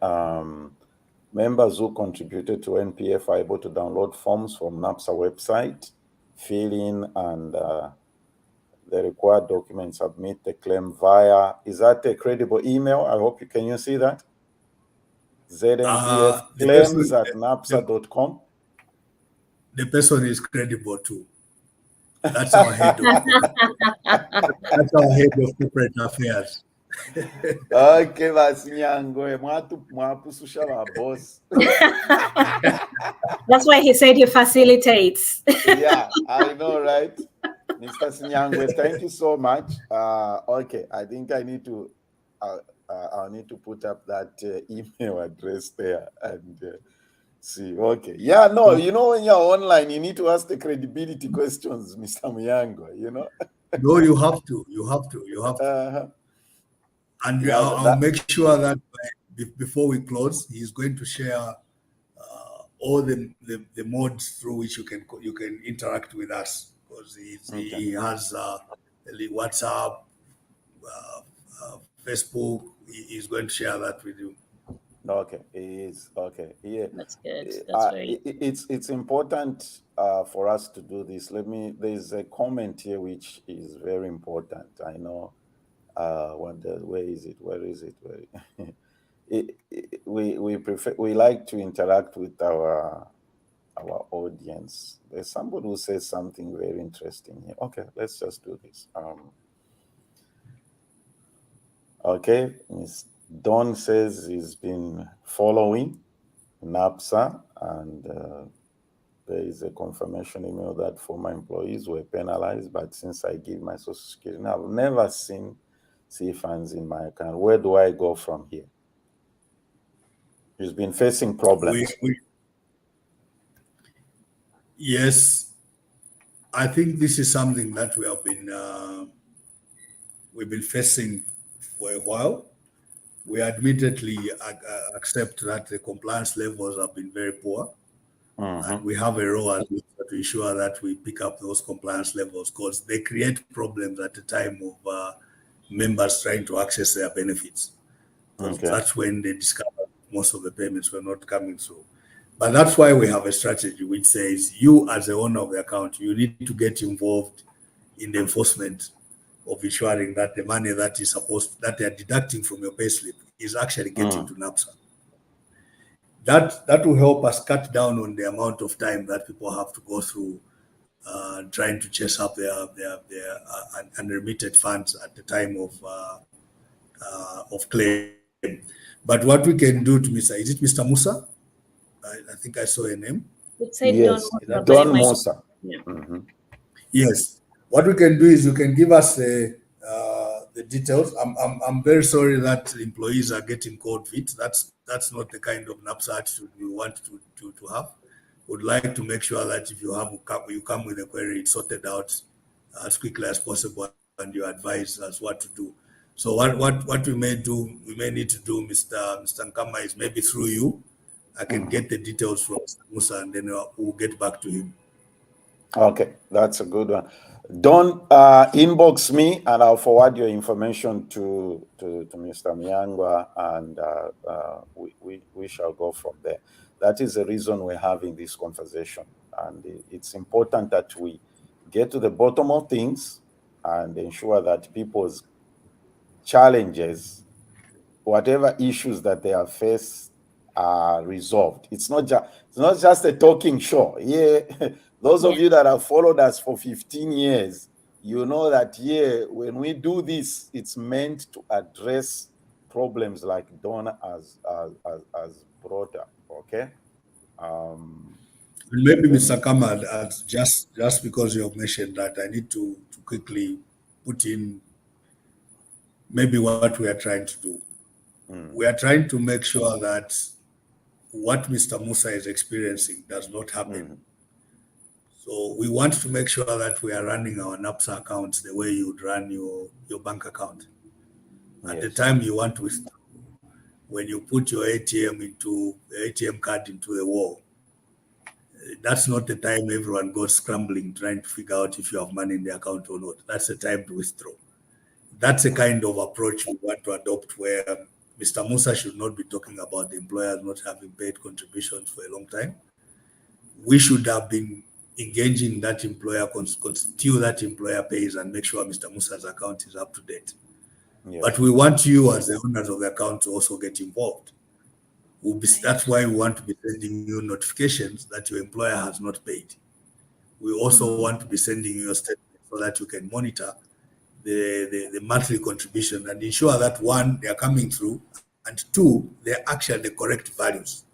Members who contributed to NPF are able to download forms from NAPSA website, fill in and the required documents, submit the claim via, is that a credible email? I hope you can see that? ZNPFclaims@napsa.com. The person is credible too. That's our head of that's our head of corporate affairs. Okay, Vasinyango, boss. That's why he said he facilitates. Yeah, I know, right? Mr. Sinyangwe, thank you so much. Okay, I think I need to I'll need to put up that email address there and see. Okay. Yeah, no, you know, when you're online, you need to ask the credibility questions, Mr. Muyangwa, you know? No, you have to. You have to. You have to. And yeah, I'll make sure that before we close, he's going to share all the modes through which you can interact with us, because he has WhatsApp, Facebook. He's going to share that with you. Okay, it is okay. Yeah, that's good. That's very. It's important for us to do this. There's a comment here which is very important. I know. Where is it? We like to interact with our audience. There's somebody who says something very interesting here. Okay, let's just do this. Okay, Ms. Dawn says he's been following NAPSA, and there is a confirmation email that former employees were penalized, but since I give my social security, I've never seen funds in my account. Where do I go from here? He's been facing problems. Yes, I think this is something that we've been facing for a while. We admittedly accept that the compliance levels have been very poor, and we have a role to ensure that we pick up those compliance levels, because they create problems at the time of members trying to access their benefits. That's when they discover most of the payments were not coming through. But that's why we have a strategy which says, you as the owner of the account, you need to get involved in the enforcement of ensuring that the money that they are deducting from your payslip is actually getting to NAPSA. That will help us cut down on the amount of time that people have to go through trying to chase up their unremitted funds at the time of claim. But what we can do to is it Mr. Musa? I think I saw a name. It's yes, Don Musa. Yeah. Yes. What we can do is you can give us the details. I'm very sorry that employees are getting cold feet. That's not the kind of NAPSA attitude we want to have. Would like to make sure that if you come with a query, it's sorted out as quickly as possible, and you advise us what to do. So what we may need to do, Mr. Nkama, is maybe through you, I can get the details from Mr. Musa, and then we'll get back to him. Okay, that's a good one. Don't inbox me, and I'll forward your information to Mr. Muyangwa, and we shall go from there. That is the reason we're having this conversation, and it's important that we get to the bottom of things and ensure that people's challenges, whatever issues that they have faced, are resolved. It's not just a talking show. Yeah, those of you that have followed us for 15 years, you know that when we do this, it's meant to address problems like Donna has brought up. Okay. Maybe Mr. Kamal, just because you have mentioned that, I need to quickly put in maybe what we are trying to do. We are trying to make sure that what Mr. Musa is experiencing does not happen. So we want to make sure that we are running our NAPSA accounts the way you would run your bank account. At the time you want to withdraw, when you put your ATM card into the wall, that's not the time everyone goes scrambling trying to figure out if you have money in the account or not. That's the time to withdraw. That's the kind of approach we want to adopt, where Mr. Musa should not be talking about the employers not having paid contributions for a long time. We should have been engaging that employer till that employer pays and make sure Mr. Musa's account is up to date. Yes. But we want you as the owners of the account to also get involved. That's why we want to be sending you notifications that your employer has not paid. We also want to be sending you a statement so that you can monitor the monthly contribution and ensure that, one, they are coming through, and two, they're actually the correct values.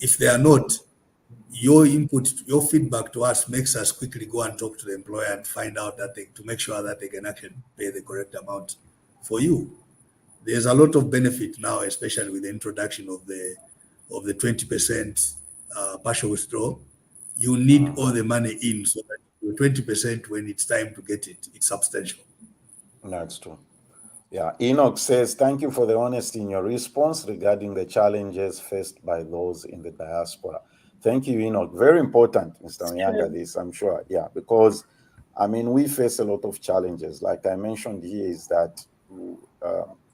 If they are not, your input, your feedback to us makes us quickly go and talk to the employer and find out that to make sure that they can actually pay the correct amount for you. There's a lot of benefit now, especially with the introduction of the 20% partial withdrawal. You need all the money in so that your 20%, when it's time to get it, it's substantial. That's true. Yeah, Enoch says, thank you for the honesty in your response regarding the challenges faced by those in the diaspora. Thank you, Enoch. Very important, Mr. Muyangwa, this, I'm sure. Yeah, because, I mean, we face a lot of challenges. Like I mentioned here, is that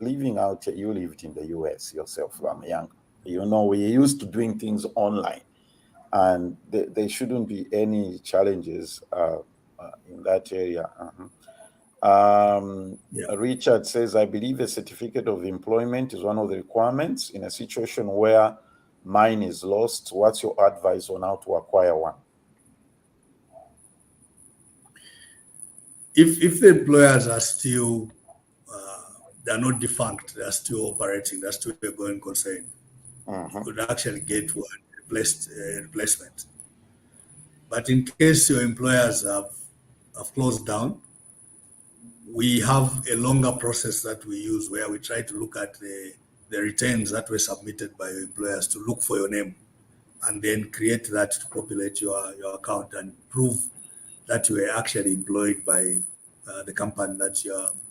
living out, you lived in the US yourself, Muyangwa. You know, we're used to doing things online, and there shouldn't be any challenges in that area. Richard says, I believe a certificate of employment is one of the requirements in a situation where mine is lost. What's your advice on how to acquire one? If the employers are still, they're not defunct, they're still operating, they're still a going concern, you could actually get one replacement. But in case your employers have closed down, we have a longer process that we use where we try to look at the returns that were submitted by your employers to look for your name, and then create that to populate your account and prove that you were actually employed by the company that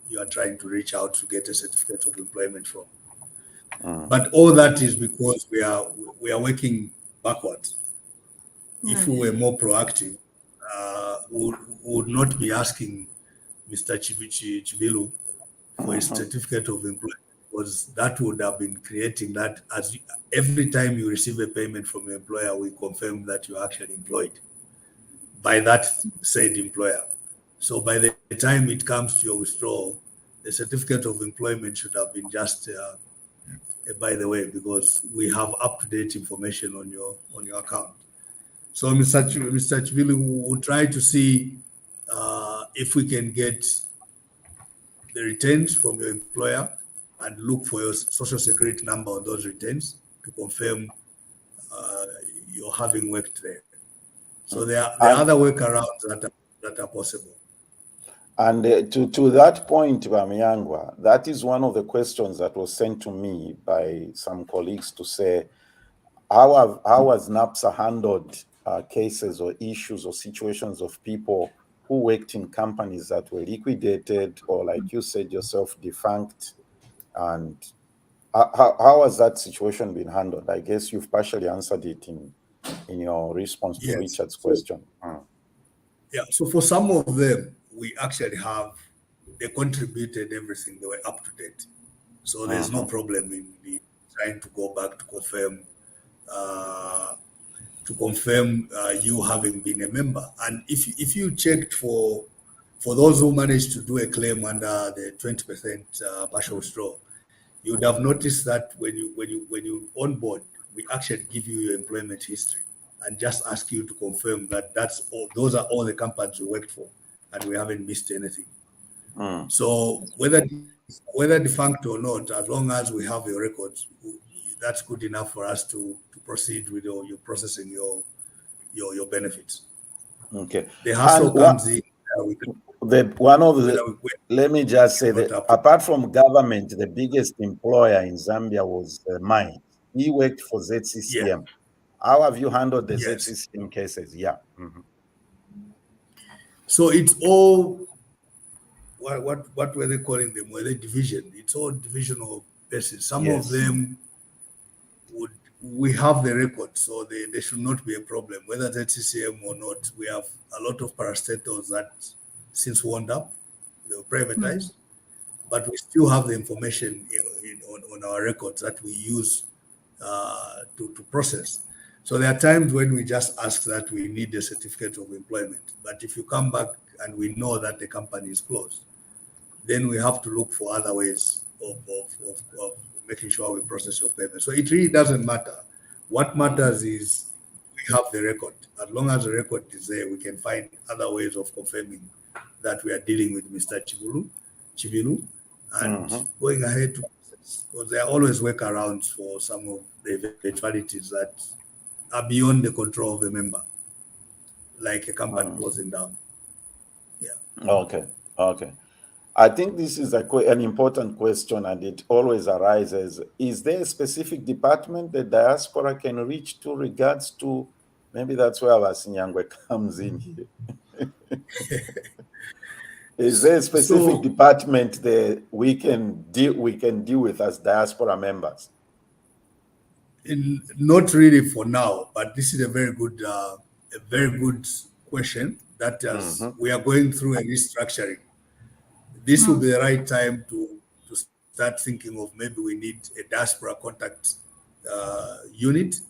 you are trying to reach out to get a certificate of employment from. But all that is because we are working backwards. If we were more proactive, we would not be asking Mr. Chibilu for his certificate of employment, because that would have been creating that as every time you receive a payment from your employer, we confirm that you're actually employed by that said employer. So by the time it comes to your withdrawal, the certificate of employment should have been just by the way, because we have up-to-date information on your account. So Mr. Chibilu, we will try to see if we can get the returns from your employer and look for your social security number on those returns to confirm you're having worked there. So there are other workarounds that are possible. And to that point, Muyangwa, that is one of the questions that was sent to me by some colleagues to say, how has NAPSA handled cases or issues or situations of people who worked in companies that were liquidated or, like you said yourself, defunct? And how has that situation been handled? I guess you've partially answered it in your response to Richard's question. Yeah, so for some of them, we actually they contributed everything, they were up to date. So there's no problem in trying to go back to confirm you having been a member. And if you checked for those who managed to do a claim under the 20% partial withdrawal, you would have noticed that when you onboard, we actually give you your employment history and just ask you to confirm that those are all the companies you worked for, and we haven't missed anything. So whether defunct or not, as long as we have your records, that's good enough for us to proceed with your processing your benefits. Okay. The hassle comes in. Let me just say that apart from government, the biggest employer in Zambia was mine. He worked for ZCCM. Yeah. How have you handled the ZCCM cases? Yeah. So it's all what were they calling them? Were they division? It's all divisional basis. Some of them we have the record, so they should not be a problem, whether that's CCM or not. We have a lot of parastatals that since wound up, they were privatized, but we still have the information on our records that we use to process. So there are times when we just ask that we need a certificate of employment, but if you come back and we know that the company is closed, then we have to look for other ways of making sure we process your payment. So it really doesn't matter. What matters is we have the record. As long as the record is there, we can find other ways of confirming that we are dealing with Mr. Chibilu, and going ahead to process. Because there are always workarounds for some of the eventualities that are beyond the control of the member, like a company closing down. Yeah. Okay. Okay. I think this is an important question, and it always arises. Is there a specific department the diaspora can reach to regards to, maybe that's where our Muyangwa comes in here. Is there a specific department that we can deal with as diaspora members? Not really for now, but this is a very good question. That we are going through a restructuring. This will be the right time to start thinking of maybe we need a diaspora contact unit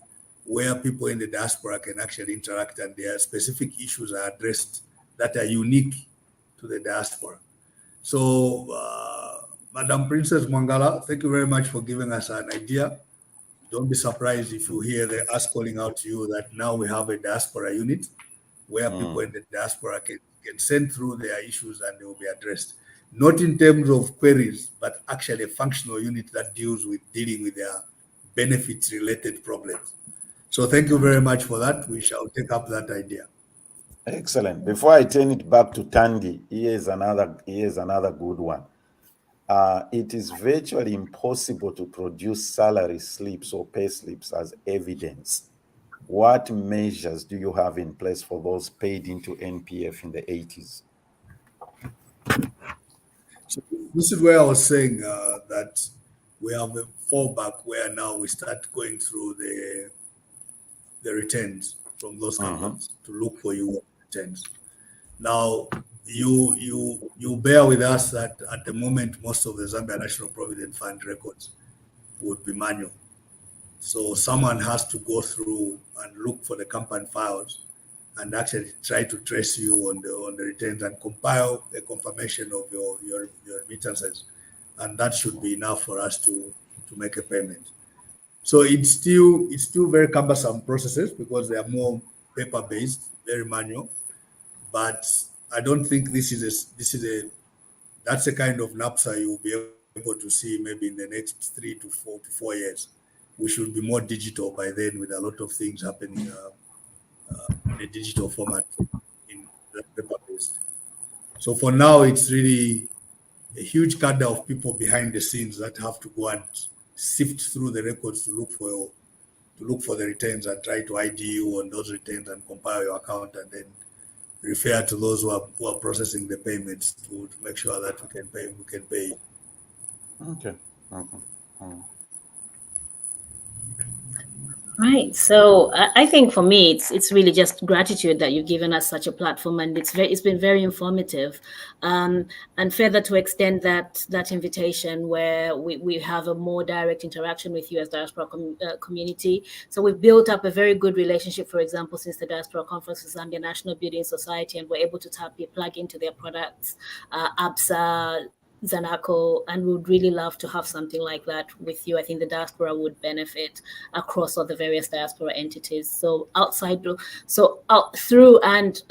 where people in the diaspora can actually interact and their specific issues are addressed that are unique to the diaspora. So, Madam Princess Mwangala, thank you very much for giving us an idea. Don't be surprised if you hear us calling out to you that now we have a diaspora unit where people in the diaspora can send through their issues and they will be addressed. Not in terms of queries, but actually a functional unit that deals with dealing with their benefits-related problems. So thank you very much for that. We shall take up that idea. Excellent. Before I turn it back to Tandy, here's another good one. It is virtually impossible to produce salary slips or pay slips as evidence. What measures do you have in place for those paid into NPF in the 80s? So this is where I was saying that we have a fallback where now we start going through the returns from those companies to look for your returns. Now, you bear with us that at the moment, most of the Zambia National Provident Fund records would be manual. So someone has to go through and look for the company files and actually try to trace you on the returns and compile a confirmation of your remittances. And that should be enough for us to make a payment. So it's still very cumbersome processes because they are more paper-based, very manual. But I don't think that's a kind of NAPSA you will be able to see maybe in the next 3 to 4 years. We should be more digital by then with a lot of things happening in a digital format in the paper-based. So for now, it's really a huge cadre of people behind the scenes that have to go and sift through the records to look for the returns and try to ID you on those returns and compile your account and then refer to those who are processing the payments to make sure that we can pay. Okay. Right. So I think for me, it's really just gratitude that you've given us such a platform, and it's been very informative, and further to extend that invitation where we have a more direct interaction with you as diaspora community. So we've built up a very good relationship, for example, since the Diaspora Conference with Zambia National Building Society, and we're able to plug into their products, ABSA, Zanaco, and we would really love to have something like that with you. I think the diaspora would benefit across all the various diaspora entities. So through and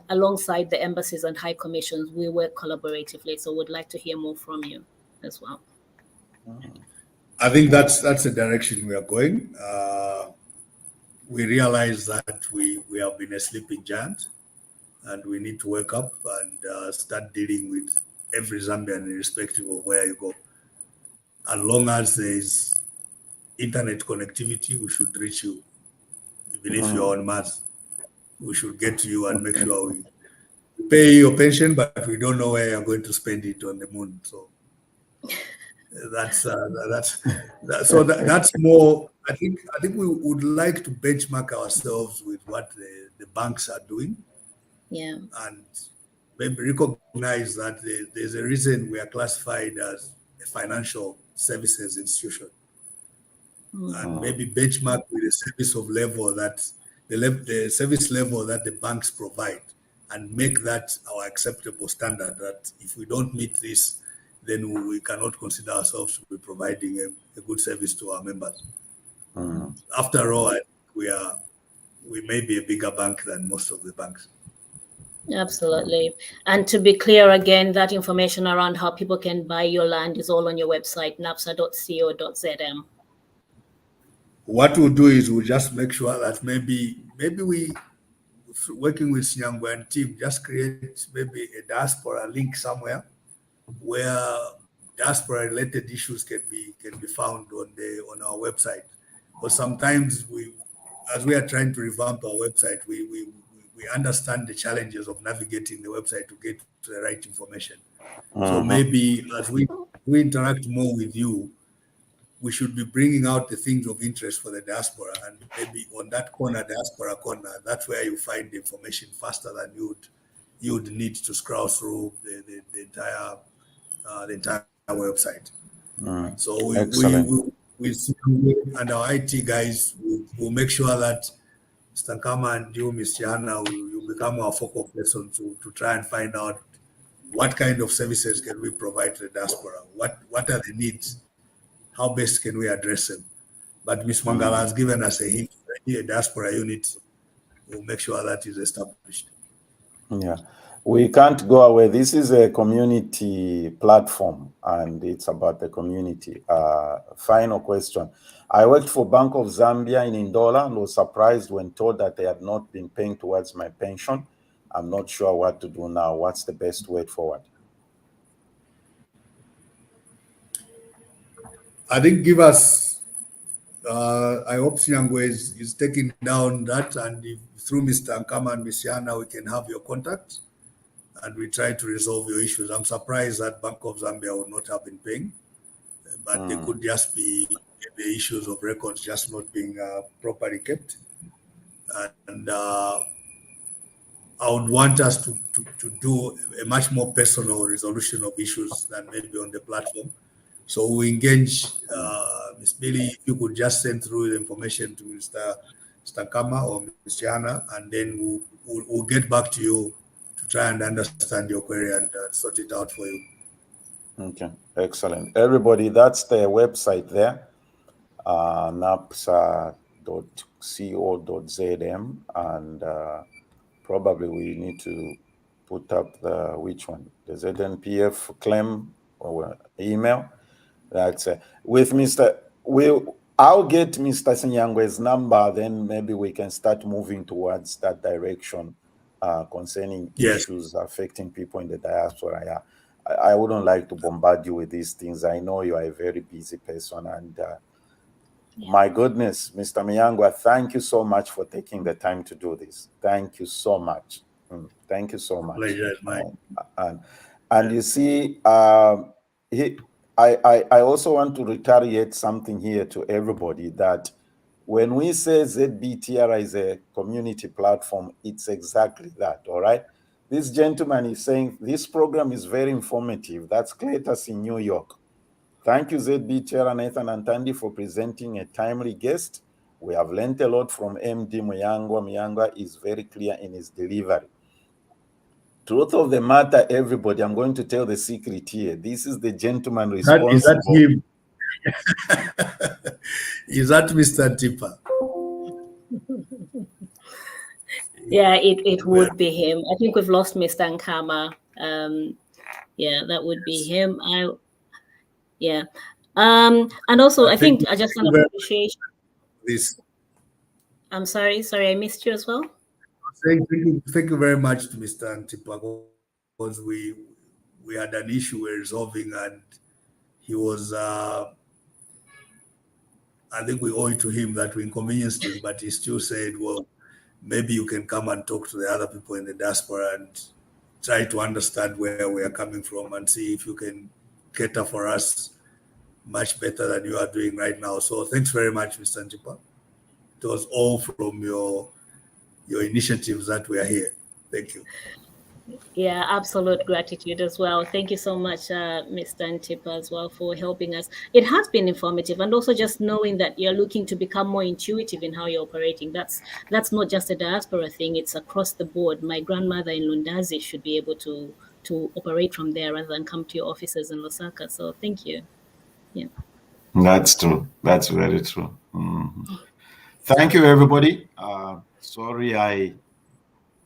alongside the embassies and high commissions, we work collaboratively. So we'd like to hear more from you as well. I think that's the direction we are going. We realize that we have been a sleeping giant, and we need to wake up and start dealing with every Zambian, irrespective of where you go. As long as there is internet connectivity, we should reach you. Even if you're on Mars, we should get to you and make sure we pay your pension, but we don't know where you're going to spend it on the moon. So that's more. I think we would like to benchmark ourselves with what the banks are doing. Yeah. And maybe recognize that there's a reason we are classified as a financial services institution, and maybe benchmark with the service level that the banks provide, and make that our acceptable standard. That if we don't meet this, then we cannot consider ourselves to be providing a good service to our members. After all, we may be a bigger bank than most of the banks. Absolutely. And to be clear again, that information around how people can buy your land is all on your website, napsa.co.zm. what we'll do is we'll just make sure that maybe we, working with Muyangwa and team, just create maybe a diaspora link somewhere where diaspora related issues can be found on our website. Because sometimes as we are trying to revamp our website, we understand the challenges of navigating the website to get to the right information. So maybe as we interact more with you, we should be bringing out the things of interest for the diaspora, and maybe on that corner, diaspora corner, that's where you find the information faster than you would need to scroll through the entire website. So we and our IT guys will make sure that Mr. Kama and you, Ms. Chiana, will become our focal person to try and find out what kind of services can we provide to the diaspora, what are the needs, how best can we address them. But Ms. Mangala has given us a hint. A diaspora unit will make sure that is established. Yeah, we can't go away. This is a community platform, and it's about the community. Final question. I worked for Bank of Zambia in Ndola and was surprised when told that they had not been paying towards my pension. I'm not sure what to do now. What's the best way forward? I think give us, I hope Muyangwa is taking down that, and if, through Mr. Nkama and Ms. Yana, we can have your contact and we try to resolve your issues. I'm surprised that Bank of Zambia would not have been paying, but there could just be the issues of records just not being properly kept. And I would want us to do a much more personal resolution of issues than maybe on the platform. So we engage Ms. Billy, if you could just send through the information to Mr. Kama or Ms. Jana, and then we'll get back to you to try and understand your query and sort it out for you. Okay, excellent. Everybody, that's the website there, napsa.co.zm, and probably we need to put up the, which one? The ZNPF claim or email. That's with Mr. I'll get Mr. Muyangwa's number, then maybe we can start moving towards that direction concerning issues affecting people in the diaspora. Yeah. I wouldn't like to bombard you with these things. I know you are a very busy person, and my goodness, Mr. Muyangwa, thank you so much for taking the time to do this. Thank you so much. Thank you so much. Pleasure is mine. And you see, I also want to reiterate something here to everybody, that when we say ZBTR is a community platform, it's exactly that, all right? This gentleman is saying this program is very informative. That's Cletus in New York. Thank you, ZBTR Nathan Antandi, for presenting a timely guest. We have learned a lot from MD Muyangwa. Muyangwa is very clear in his delivery. Truth of the matter, everybody, I'm going to tell the secret here. This is the gentleman responsible. Is that him? Is that Mr. Tipper? Yeah, it would be him. I think we've lost Mr. Nkama. Yeah, that would be him. And also I think I just want to appreciate this. I'm sorry, I missed you as well. Thank you very much to Mr. Antipa, because we had an issue we're resolving, and he was I think we owe it to him that we inconvenienced him, but he still said, well, maybe you can come and talk to the other people in the diaspora and try to understand where we are coming from and see if you can cater for us much better than you are doing right now. So thanks very much, Mr. Antipa. It was all from your initiatives that we are here. Thank you. Yeah, absolute gratitude as well. Thank you so much, Mr. Antipa, as well, for helping us. It has been informative, and also just knowing that you're looking to become more intuitive in how you're operating. That's not just a diaspora thing, it's across the board. My grandmother in Lundazi should be able to operate from there rather than come to your offices in Lusaka. So thank you. Yeah. That's true. That's very true. Thank you, everybody. Sorry,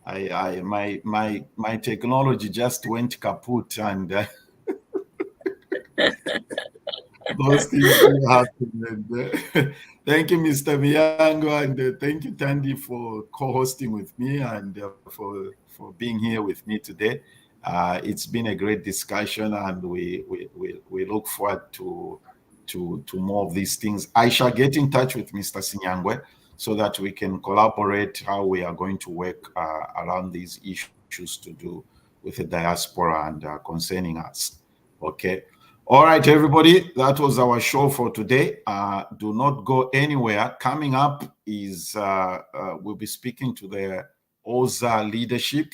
my technology just went kaput, and those things will happen. And, thank you, Mr. Muyangwa, and thank you, Tandy, for co-hosting with me and for being here with me today. It's been a great discussion, and we look forward to more of these things. I shall get in touch with Mr. Sinyangwe so that we can collaborate how we are going to work around these issues to do with the diaspora and concerning us. Okay. All right, everybody. That was our show for today. Do not go anywhere. Coming up is we'll be speaking to the OZA leadership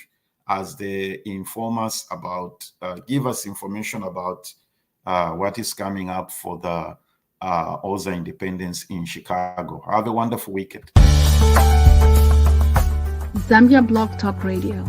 as they inform us about, give us information about what is coming up for the OZA Independence in Chicago. Have a wonderful weekend. Zambia Blog Talk Radio.